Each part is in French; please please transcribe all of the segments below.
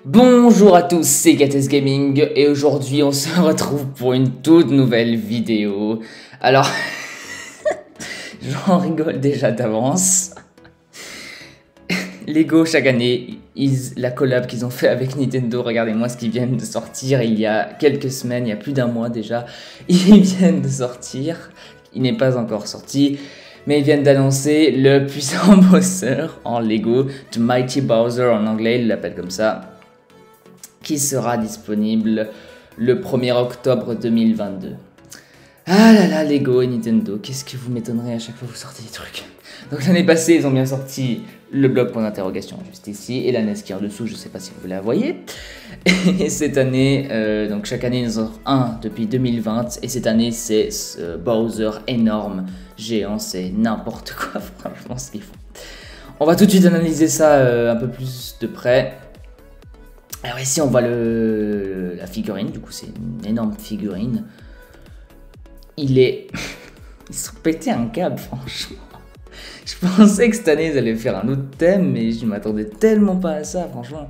Bonjour à tous, c'est Kates Gaming et aujourd'hui on se retrouve pour une toute nouvelle vidéo. Alors, j'en rigole déjà d'avance. Lego chaque année, la collab qu'ils ont fait avec Nintendo, regardez-moi ce qu'ils viennent de sortir il y a quelques semaines, il y a plus d'un mois déjà. Ils viennent de sortir, il n'est pas encore sorti, mais ils viennent d'annoncer le puissant Bowser en Lego, The Mighty Bowser en anglais, ils l'appellent comme ça, qui sera disponible le 1er octobre 2022. Ah là là, Lego et Nintendo, qu'est-ce que vous m'étonnerez à chaque fois que vous sortez des trucs. Donc l'année passée, ils ont bien sorti le bloc point d'interrogation juste ici, et la NES qui est en dessous, je sais pas si vous la voyez. Et cette année, donc chaque année, ils en sortent un depuis 2020, et cette année, c'est ce Bowser énorme, géant, c'est n'importe quoi, franchement, ce qu'ils font. On va tout de suite analyser ça un peu plus de près. Alors ici, on voit la figurine, du coup, c'est une énorme figurine. Ils sont pétés un câble, franchement. Je pensais que cette année, ils allaient faire un autre thème, mais je m'attendais tellement pas à ça, franchement.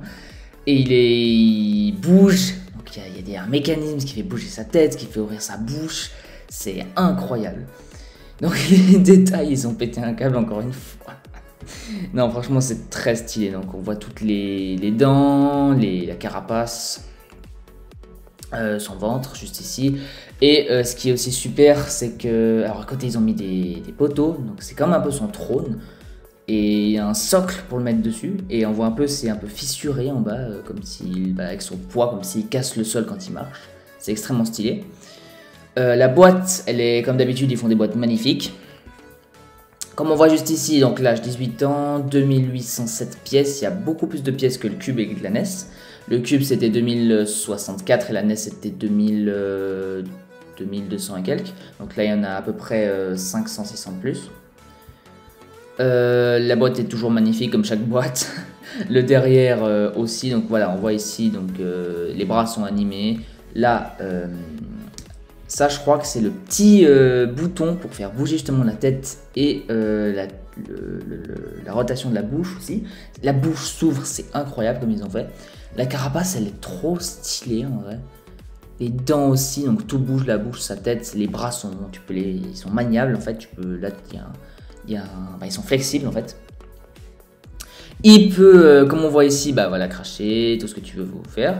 Et il bouge, donc il y a un mécanisme qui fait bouger sa tête, qui fait ouvrir sa bouche. C'est incroyable. Donc les détails, ils ont pété un câble encore une fois. Non, franchement, c'est très stylé. Donc on voit toutes les dents, la carapace. Son ventre juste ici, et ce qui est aussi super, c'est que alors à côté ils ont mis des poteaux, donc c'est comme un peu son trône, et il y a un socle pour le mettre dessus, et on voit un peu, c'est un peu fissuré en bas, comme si avec son poids, comme s'il casse le sol quand il marche. C'est extrêmement stylé. La boîte, elle est comme d'habitude, ils font des boîtes magnifiques. Comme on voit juste ici, donc l'âge 18 ans, 2807 pièces, il y a beaucoup plus de pièces que le cube et que la NES. Le cube c'était 2064 et la NES c'était 2200 et quelques. Donc là il y en a à peu près 500-600 de plus. La boîte est toujours magnifique comme chaque boîte. Le derrière aussi, donc voilà, on voit ici, donc les bras sont animés. Là, ça je crois que c'est le petit bouton pour faire bouger justement la tête et la rotation de la bouche aussi. La bouche s'ouvre, c'est incroyable comme ils ont fait. La carapace, elle est trop stylée en vrai. Les dents aussi, donc tout bouge, la bouche, sa tête, les bras sont, ils sont maniables en fait. Tu peux, là, ils sont flexibles en fait. Il peut, comme on voit ici, bah voilà, cracher, tout ce que tu veux vous faire.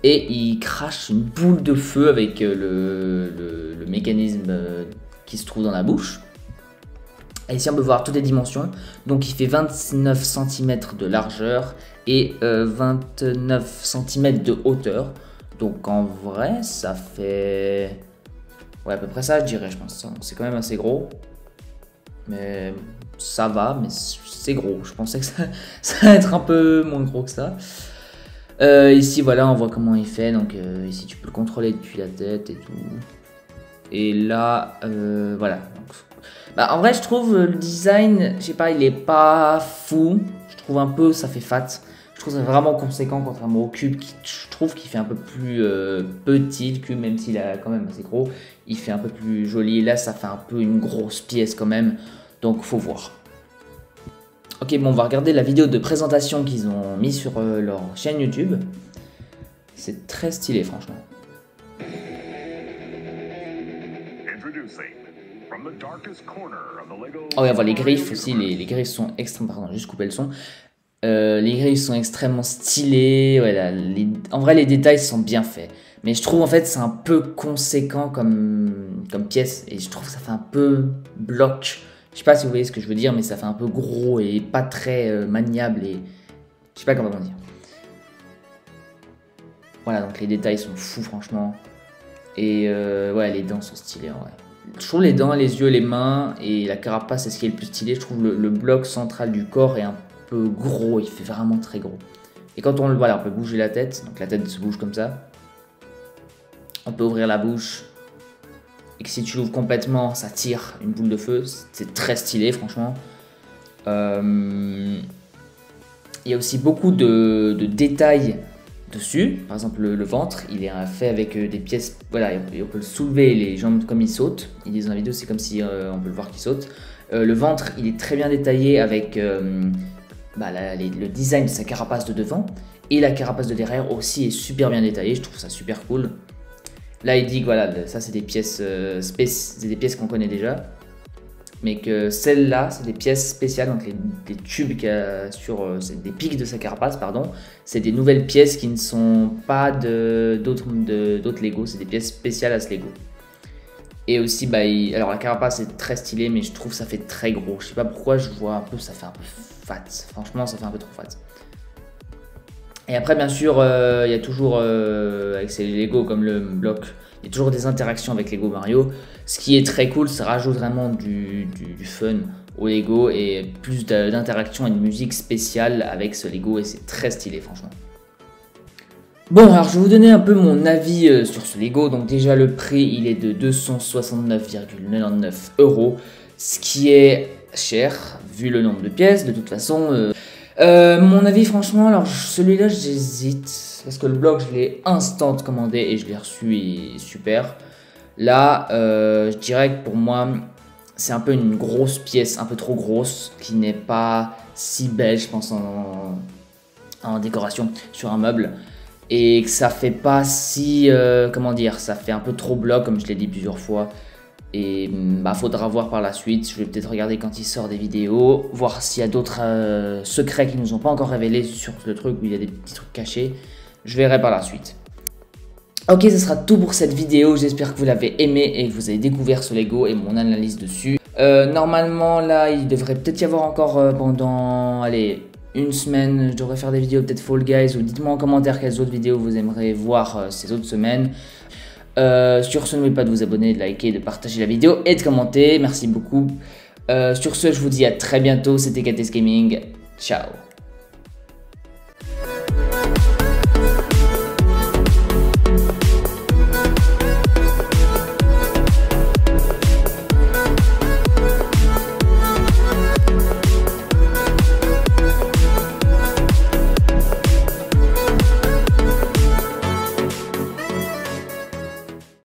Et il crache une boule de feu avec le mécanisme qui se trouve dans la bouche. Et ici on peut voir toutes les dimensions, donc il fait 29 cm de largeur et 29 cm de hauteur. Donc en vrai ça fait, ouais, à peu près ça je dirais, je pense. C'est quand même assez gros, mais ça va, mais c'est gros. Je pensais que ça va être un peu moins gros que ça. Ici voilà, on voit comment il fait, donc ici tu peux le contrôler depuis la tête et tout. Et là, voilà. Donc, bah, en vrai, je trouve le design, je sais pas, il est pas fou. Je trouve un peu, ça fait fat. Je trouve ça vraiment conséquent contrairement au cube, je trouve qu'il fait un peu plus petit, le cube, même s'il est quand même assez gros. Il fait un peu plus joli. Et là, ça fait un peu une grosse pièce quand même. Donc, faut voir. Ok, bon, on va regarder la vidéo de présentation qu'ils ont mis sur leur chaîne YouTube. C'est très stylé, franchement. Oh, et on voit les griffes aussi, les griffes sont extrêmement... Pardon, juste couper le son. Les griffes sont extrêmement stylées. Ouais, là, en vrai, les détails sont bien faits. Mais je trouve en fait c'est un peu conséquent comme pièce. Et je trouve que ça fait un peu bloc. Je sais pas si vous voyez ce que je veux dire, mais ça fait un peu gros et pas très maniable. Et je sais pas comment dire. Voilà, donc les détails sont fous, franchement. Et ouais, les dents sont stylées en vrai. Je trouve les dents, les yeux, les mains et la carapace, c'est ce qui est le plus stylé. Je trouve le bloc central du corps est un peu gros, il fait vraiment très gros. Et quand on le voit, on peut bouger la tête, donc la tête se bouge comme ça. On peut ouvrir la bouche. Et que si tu l'ouvres complètement, ça tire une boule de feu. C'est très stylé, franchement. Il y a aussi beaucoup de détails dessus. Par exemple, le ventre, il est fait avec des pièces. Voilà, on peut le soulever, les jambes comme il saute. Ils disent dans la vidéo, c'est comme si on peut le voir qu'il saute. Le ventre, il est très bien détaillé avec le design de sa carapace de devant. Et la carapace de derrière aussi est super bien détaillée, je trouve ça super cool. Là il dit que voilà, ça c'est des pièces c'est des pièces qu'on connaît déjà. Mais que celles-là, c'est des pièces spéciales, donc des tubes qu'il y a sur, c'est des pics de sa carapace, pardon. C'est des nouvelles pièces qui ne sont pas d'autres Lego, c'est des pièces spéciales à ce Lego. Et aussi, bah, alors la carapace est très stylée, mais je trouve que ça fait très gros. Je sais pas pourquoi, je vois un peu, ça fait un peu fat. Franchement, ça fait un peu trop fat. Et après, bien sûr, il y a toujours, avec ces Lego comme le bloc, il y a toujours des interactions avec Lego Mario. Ce qui est très cool, ça rajoute vraiment du fun au Lego et plus d'interactions et de musique spéciale avec ce Lego et c'est très stylé, franchement. Bon, alors je vais vous donner un peu mon avis sur ce Lego. Donc déjà, le prix, il est de 269,99 €, ce qui est cher vu le nombre de pièces. De toute façon, mon avis, franchement, alors celui-là, j'hésite parce que le bloc, je l'ai instant commandé et je l'ai reçu et super. Là, je dirais que pour moi, c'est un peu une grosse pièce, un peu trop grosse, qui n'est pas si belle, je pense, en décoration sur un meuble. Et que ça fait pas si, comment dire, ça fait un peu trop bloc, comme je l'ai dit plusieurs fois. Et bah, faudra voir par la suite. Je vais peut-être regarder quand il sort des vidéos, voir s'il y a d'autres secrets qui nous ont pas encore révélés sur le truc où il y a des petits trucs cachés. Je verrai par la suite. Ok, ce sera tout pour cette vidéo. J'espère que vous l'avez aimé et que vous avez découvert ce Lego et mon analyse dessus. Normalement, là, il devrait peut-être y avoir encore pendant, allez, une semaine, je devrais faire des vidéos peut-être Fall Guys, ou dites-moi en commentaire quelles autres vidéos vous aimeriez voir ces autres semaines. Sur ce, n'oubliez pas de vous abonner, de liker, de partager la vidéo et de commenter. Merci beaucoup. Sur ce, je vous dis à très bientôt. C'était KTS Gaming. Ciao.